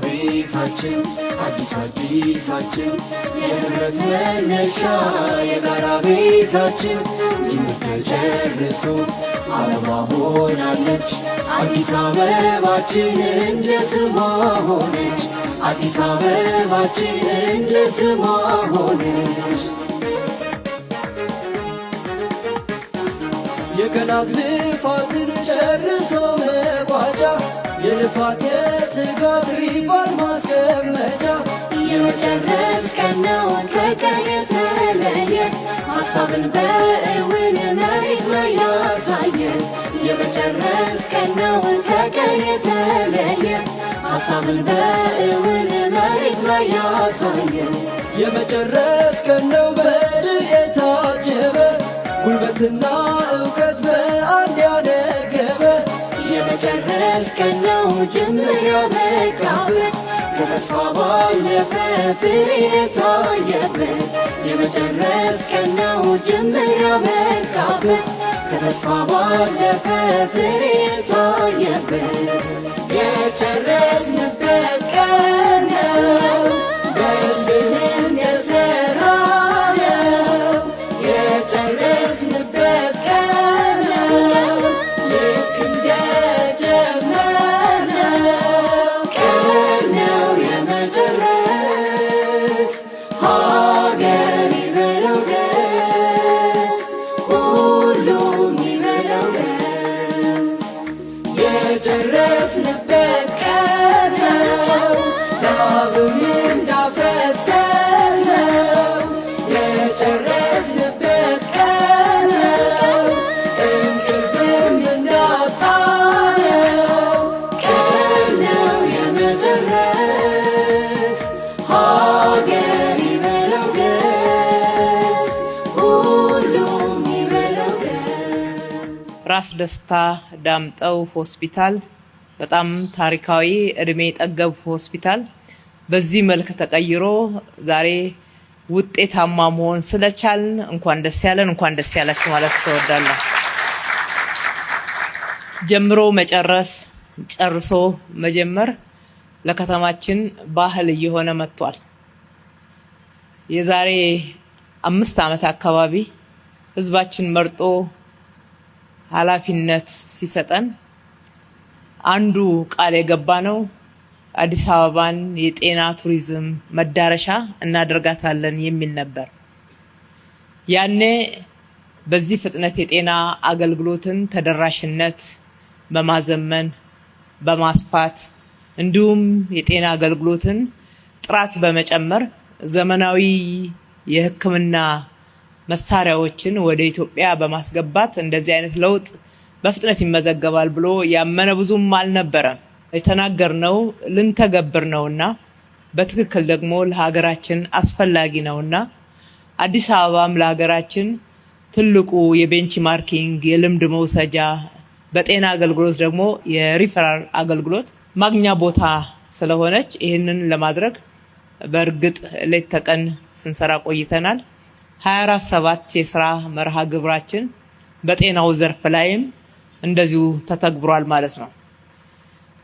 ቤታችን አዲሳችን የህብረት መነሻ የጋራ ቤታችን ጅምር ተጨርሶ አበባ ሆናለች አዲስ አበባችን እንደ ስሟ ሆነች አዲስ አበባችን እንደ ስሟ ሆነች የቀናት ልፋትን ጨርሶ መቋጫ የልፋት የትጋት ሪቫን ማስቀመጫ የመጨረስ ቀን ነው ከቀን የተለየ ሀሳብን በእውን መሬት ላይ ያሳየ የመጨረስ ቀን ነው ከቀን የተለየ ሀሳብን በእውን መሬት ላይ ያሳየ የመጨረስ ቀን ነው በድል የታጀበ ጉልበትና እውቀት በአንድ ያነገበ የመጨረስ ቀን ነው ጅምር ያበቃበት ከተስፋ ባለፈ ፍሬ የታየበት የመጨረስ ቀን ነው ጅምር ያበቃበት ከተስፋ ባለፈ ፍሬ የታየበት የጨረስንበት ቀን ነው በልብህን የሰራነው የጨረስንበት ቀን ነው ልክ እንደጀመርነው ቀን ነው የመጨረስ ሀገር ይበለው ደስ ሁሉም ይበለው ደስ የጨረስንበት ቀን ነው ላብም እንዳፈሰስነው የጨረስንበት ቀን ነው እንቅልፍም እንዳጣነው ቀን ነው የመጨረስ ሀገር ይበለው ደስ ሁሉም ይበለው ደስ። ራስ ደስታ ዳምጠው ሆስፒታል በጣም ታሪካዊ እድሜ ጠገብ ሆስፒታል በዚህ መልክ ተቀይሮ ዛሬ ውጤታማ መሆን ስለቻልን እንኳን ደስ ያለን እንኳን ደስ ያላችሁ ማለት እወዳለሁ። ጀምሮ መጨረስ ጨርሶ መጀመር ለከተማችን ባህል እየሆነ መጥቷል። የዛሬ 5 ዓመት አካባቢ ህዝባችን መርጦ ኃላፊነት ሲሰጠን አንዱ ቃል የገባ ነው አዲስ አበባን የጤና ቱሪዝም መዳረሻ እናደርጋታለን የሚል ነበር። ያኔ በዚህ ፍጥነት የጤና አገልግሎትን ተደራሽነት በማዘመን በማስፋት እንዲሁም የጤና አገልግሎትን ጥራት በመጨመር ዘመናዊ የሕክምና መሳሪያዎችን ወደ ኢትዮጵያ በማስገባት እንደዚህ አይነት ለውጥ በፍጥነት ይመዘገባል ብሎ ያመነ ብዙም አልነበረም። የተናገርነው ልንተገብር ነውና በትክክል ደግሞ ለሀገራችን አስፈላጊ ነውና አዲስ አበባም ለሀገራችን ትልቁ የቤንችማርኪንግ የልምድ መውሰጃ በጤና አገልግሎት ደግሞ የሪፈራል አገልግሎት ማግኛ ቦታ ስለሆነች ይህንን ለማድረግ በእርግጥ ሌት ተቀን ስንሰራ ቆይተናል። 24/7 የስራ መርሃ ግብራችን በጤናው ዘርፍ ላይም እንደዚሁ ተተግብሯል ማለት ነው።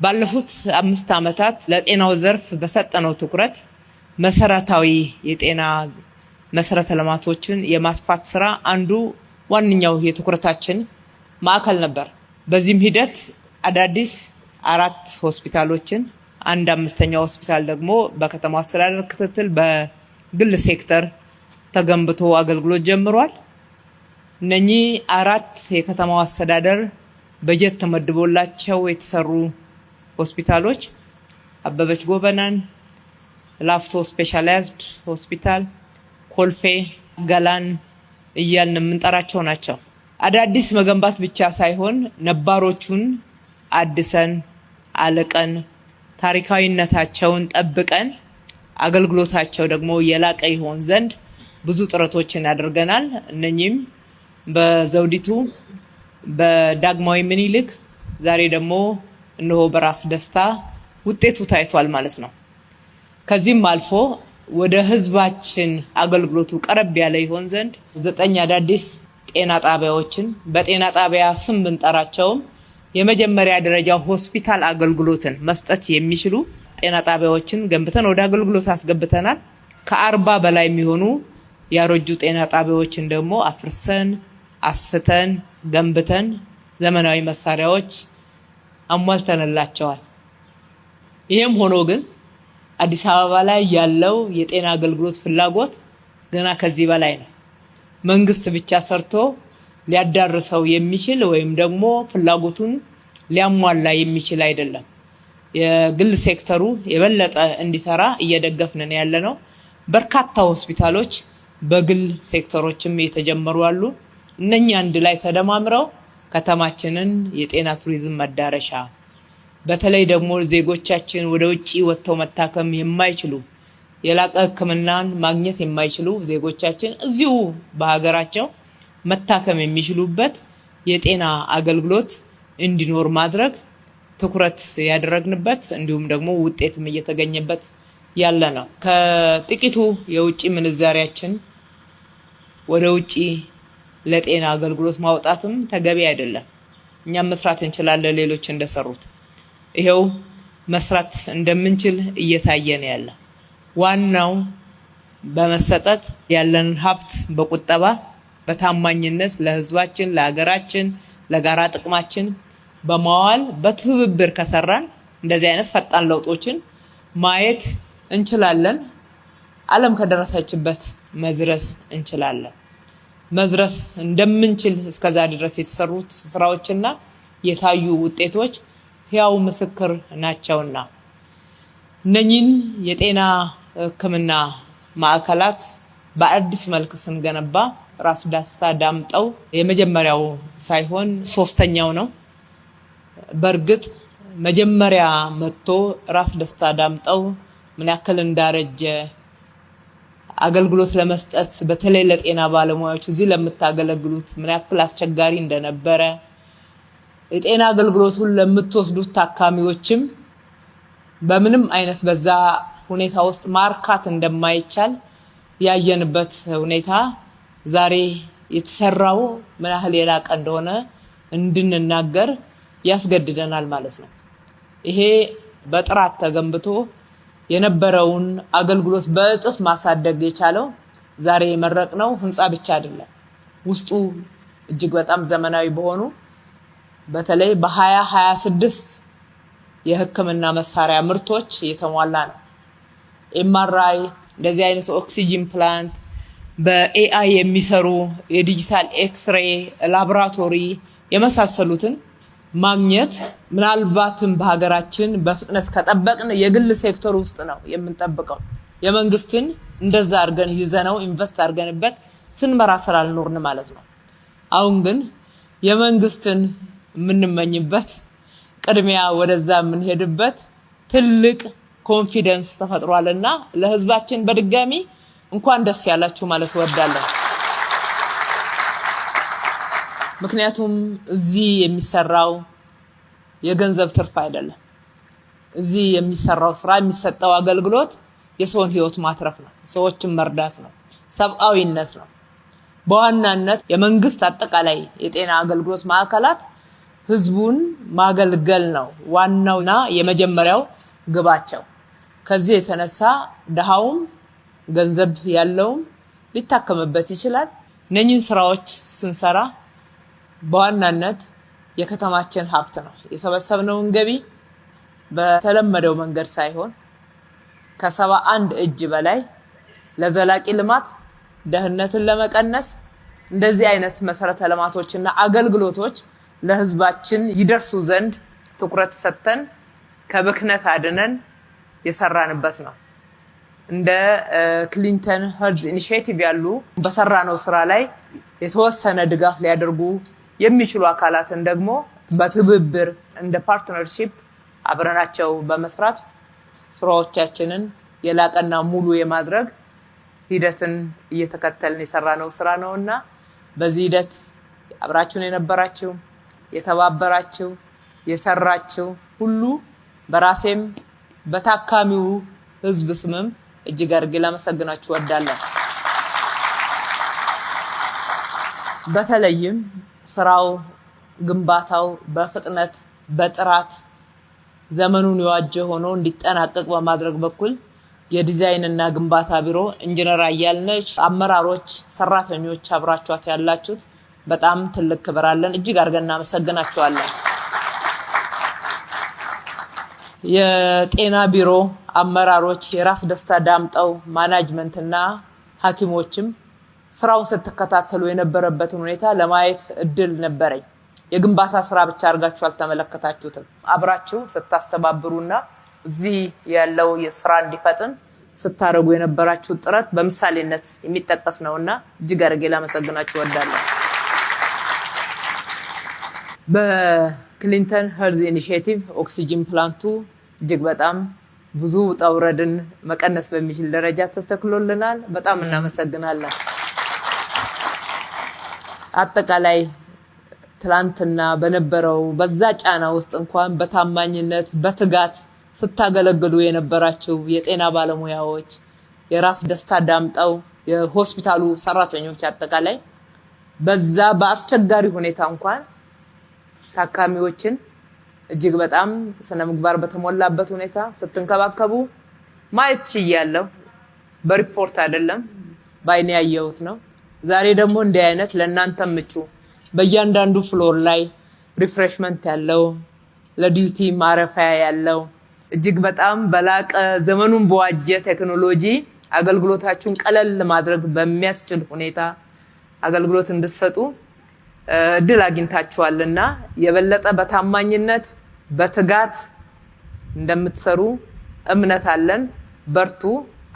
ባለፉት 5 ዓመታት ለጤናው ዘርፍ በሰጠነው ትኩረት መሰረታዊ የጤና መሰረተ ልማቶችን የማስፋት ስራ አንዱ ዋንኛው የትኩረታችን ማዕከል ነበር። በዚህም ሂደት አዳዲስ 4 ሆስፒታሎችን 1/5ኛው ሆስፒታል ደግሞ በከተማው አስተዳደር ክትትል በግል ሴክተር ተገንብቶ አገልግሎት ጀምሯል። እነኚህ 4 የከተማው አስተዳደር በጀት ተመድቦላቸው የተሰሩ ሆስፒታሎች አበበች ጎበናን፣ ላፍቶ ስፔሻላይዝድ ሆስፒታል፣ ኮልፌ፣ ገላን እያልን የምንጠራቸው ናቸው። አዳዲስ መገንባት ብቻ ሳይሆን ነባሮቹን አድሰን አለቀን ታሪካዊነታቸውን ጠብቀን አገልግሎታቸው ደግሞ የላቀ ይሆን ዘንድ ብዙ ጥረቶችን ያደርገናል። እነኚህም በዘውዲቱ በዳግማዊ ምኒልክ ዛሬ ደግሞ እነሆ በራስ ደስታ ውጤቱ ታይቷል ማለት ነው። ከዚህም አልፎ ወደ ህዝባችን አገልግሎቱ ቀረብ ያለ ይሆን ዘንድ 9 አዳዲስ ጤና ጣቢያዎችን በጤና ጣቢያ ስም ብንጠራቸውም የመጀመሪያ ደረጃ ሆስፒታል አገልግሎትን መስጠት የሚችሉ ጤና ጣቢያዎችን ገንብተን ወደ አገልግሎት አስገብተናል። ከ40 በላይ የሚሆኑ ያረጁ ጤና ጣቢያዎችን ደግሞ አፍርሰን አስፍተን ገንብተን ዘመናዊ መሳሪያዎች አሟልተንላቸዋል። ይሄም ሆኖ ግን አዲስ አበባ ላይ ያለው የጤና አገልግሎት ፍላጎት ገና ከዚህ በላይ ነው። መንግስት ብቻ ሰርቶ ሊያዳርሰው የሚችል ወይም ደግሞ ፍላጎቱን ሊያሟላ የሚችል አይደለም። የግል ሴክተሩ የበለጠ እንዲሰራ እየደገፍን ያለነው። በርካታ ሆስፒታሎች በግል ሴክተሮችም የተጀመሩ አሉ። እነኛ አንድ ላይ ተደማምረው ከተማችንን የጤና ቱሪዝም መዳረሻ በተለይ ደግሞ ዜጎቻችን ወደ ውጪ ወጥተው መታከም የማይችሉ የላቀ ሕክምናን ማግኘት የማይችሉ ዜጎቻችን እዚሁ በሀገራቸው መታከም የሚችሉበት የጤና አገልግሎት እንዲኖር ማድረግ ትኩረት ያደረግንበት እንዲሁም ደግሞ ውጤትም እየተገኘበት ያለ ነው። ከጥቂቱ የውጪ ምንዛሪያችን ወደ ውጪ ለጤና አገልግሎት ማውጣትም ተገቢ አይደለም። እኛም መስራት እንችላለን ሌሎች እንደሰሩት። ይሄው መስራት እንደምንችል እየታየ ነው ያለ። ዋናው በመሰጠት ያለን ሀብት በቁጠባ በታማኝነት ለህዝባችን፣ ለሀገራችን፣ ለጋራ ጥቅማችን በማዋል በትብብር ከሰራን እንደዚህ አይነት ፈጣን ለውጦችን ማየት እንችላለን። ዓለም ከደረሰችበት መድረስ እንችላለን። መድረስ እንደምንችል እስከዛሬ ድረስ የተሰሩት ስራዎችና የታዩ ውጤቶች ሕያው ምስክር ናቸውና እነኚህን የጤና ሕክምና ማዕከላት በአዲስ መልክ ስንገነባ ራስ ደስታ ዳምጠው የመጀመሪያው ሳይሆን ሶስተኛው ነው። በእርግጥ መጀመሪያ መጥቶ ራስ ደስታ ዳምጠው ምን ያክል እንዳረጀ አገልግሎት ለመስጠት በተለይ ለጤና ባለሙያዎች እዚህ ለምታገለግሉት ምን ያክል አስቸጋሪ እንደነበረ የጤና አገልግሎቱን ለምትወስዱት ታካሚዎችም በምንም አይነት በዛ ሁኔታ ውስጥ ማርካት እንደማይቻል ያየንበት ሁኔታ ዛሬ የተሰራው ምን ያህል የላቀ እንደሆነ እንድንናገር ያስገድደናል ማለት ነው። ይሄ በጥራት ተገንብቶ የነበረውን አገልግሎት በእጥፍ ማሳደግ የቻለው ዛሬ የመረቅነው ህንጻ ብቻ አይደለም። ውስጡ እጅግ በጣም ዘመናዊ በሆኑ በተለይ በ2026 የህክምና መሳሪያ ምርቶች የተሟላ ነው። ኤምአርአይ፣ እንደዚህ አይነት ኦክሲጅን ፕላንት፣ በኤአይ የሚሰሩ የዲጂታል ኤክስሬይ ላቦራቶሪ የመሳሰሉትን ማግኘት ምናልባትም በሀገራችን በፍጥነት ከጠበቅን የግል ሴክተር ውስጥ ነው የምንጠብቀው። የመንግስትን እንደዛ አድርገን ይዘነው ኢንቨስት አድርገንበት ስንመራ ስላልኖርን ማለት ነው። አሁን ግን የመንግስትን የምንመኝበት ቅድሚያ ወደዛ የምንሄድበት ትልቅ ኮንፊደንስ ተፈጥሯልና ለህዝባችን በድጋሚ እንኳን ደስ ያላችሁ ማለት እወዳለሁ። ምክንያቱም እዚህ የሚሰራው የገንዘብ ትርፍ አይደለም። እዚህ የሚሰራው ስራ የሚሰጠው አገልግሎት የሰውን ህይወት ማትረፍ ነው፣ ሰዎችን መርዳት ነው፣ ሰብአዊነት ነው። በዋናነት የመንግስት አጠቃላይ የጤና አገልግሎት ማዕከላት ህዝቡን ማገልገል ነው ዋናውና የመጀመሪያው ግባቸው። ከዚህ የተነሳ ደሃውም ገንዘብ ያለውም ሊታከምበት ይችላል። እነኚህን ስራዎች ስንሰራ በዋናነት የከተማችን ሀብት ነው የሰበሰብነውን ገቢ በተለመደው መንገድ ሳይሆን ከ71 እጅ በላይ ለዘላቂ ልማት ደህንነትን ለመቀነስ እንደዚህ አይነት መሰረተ ልማቶችና አገልግሎቶች ለህዝባችን ይደርሱ ዘንድ ትኩረት ሰጥተን ከብክነት አድነን የሰራንበት ነው። እንደ ክሊንተን ሄልዝ ኢኒሺዬቲቭ ያሉ በሰራነው ስራ ላይ የተወሰነ ድጋፍ ሊያደርጉ የሚችሉ አካላትን ደግሞ በትብብር እንደ ፓርትነርሺፕ አብረናቸው በመስራት ስራዎቻችንን የላቀና ሙሉ የማድረግ ሂደትን እየተከተልን የሰራነው ስራ ነውና በዚህ ሂደት አብራችሁን የነበራችሁ የተባበራችሁ የሰራችሁ ሁሉ በራሴም በታካሚው ህዝብ ስምም እጅግ አድርጌ ላመሰግናችሁ እወዳለሁ። በተለይም ስራው ግንባታው በፍጥነት በጥራት ዘመኑን የዋጀ ሆኖ እንዲጠናቀቅ በማድረግ በኩል የዲዛይን እና ግንባታ ቢሮ ኢንጂነር አያልነሽ፣ አመራሮች፣ ሰራተኞች አብራችኋት ያላችሁት በጣም ትልቅ ክብር አለን። እጅግ አድርገን እናመሰግናችኋለን። የጤና ቢሮ አመራሮች፣ የራስ ደስታ ዳምጠው ማናጅመንት እና ሐኪሞችም ስራውን ስትከታተሉ የነበረበትን ሁኔታ ለማየት እድል ነበረኝ። የግንባታ ስራ ብቻ አድርጋችሁ አልተመለከታችሁትም። አብራችሁ ስታስተባብሩና እዚህ ያለው የስራ እንዲፈጥን ስታረጉ የነበራችሁ ጥረት በምሳሌነት የሚጠቀስ ነውና እጅግ አድርጌ ላመሰግናችሁ እወዳለሁ። በክሊንተን ሄልዝ ኢኒሺዬቲቭ ኦክሲጅን ፕላንቱ እጅግ በጣም ብዙ ውጣ ውረድን መቀነስ በሚችል ደረጃ ተተክሎልናል። በጣም እናመሰግናለን። አጠቃላይ ትላንትና በነበረው በዛ ጫና ውስጥ እንኳን በታማኝነት በትጋት ስታገለግሉ የነበራችሁ የጤና ባለሙያዎች፣ የራስ ደስታ ዳምጠው የሆስፒታሉ ሰራተኞች አጠቃላይ በዛ በአስቸጋሪ ሁኔታ እንኳን ታካሚዎችን እጅግ በጣም ስነ ምግባር በተሞላበት ሁኔታ ስትንከባከቡ ማየት ችያለሁ። በሪፖርት አይደለም ባይኔ ያየሁት ነው። ዛሬ ደግሞ እንዲህ አይነት ለእናንተ ምቹ በእያንዳንዱ ፍሎር ላይ ሪፍሬሽመንት ያለው ለዲዩቲ ማረፊያ ያለው እጅግ በጣም በላቀ ዘመኑን በዋጀ ቴክኖሎጂ አገልግሎታችሁን ቀለል ማድረግ በሚያስችል ሁኔታ አገልግሎት እንድትሰጡ እድል አግኝታችኋልና የበለጠ በታማኝነት በትጋት እንደምትሰሩ እምነት አለን። በርቱ፣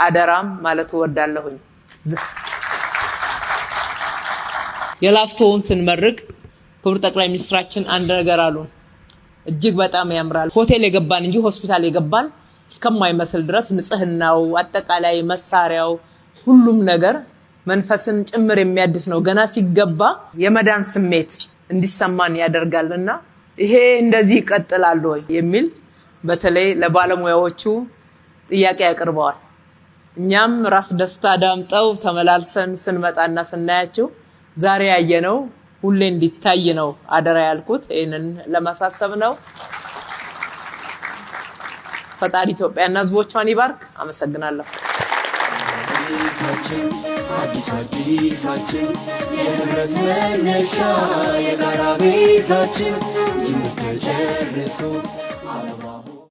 አደራም ማለት እወዳለሁኝ። የላፍቶውን ስንመርቅ ክቡር ጠቅላይ ሚኒስትራችን አንድ ነገር አሉን። እጅግ በጣም ያምራል። ሆቴል የገባን እንጂ ሆስፒታል የገባን እስከማይመስል ድረስ ንጽህናው፣ አጠቃላይ መሳሪያው፣ ሁሉም ነገር መንፈስን ጭምር የሚያድስ ነው። ገና ሲገባ የመዳን ስሜት እንዲሰማን ያደርጋልና ይሄ እንደዚህ ይቀጥላል ወይ የሚል በተለይ ለባለሙያዎቹ ጥያቄ ያቀርበዋል። እኛም ራስ ደስታ ዳምጠው ተመላልሰን ስንመጣና ስናያቸው ዛሬ ያየነው ሁሌ እንዲታይ ነው አደራ ያልኩት። ይሄንን ለማሳሰብ ነው። ፈጣሪ ኢትዮጵያና ሕዝቦቿን ይባርክ። አመሰግናለሁ። አዲሳችን የህብረት መነሻ የጋራ ቤታችን ጅምር ተጨርሶ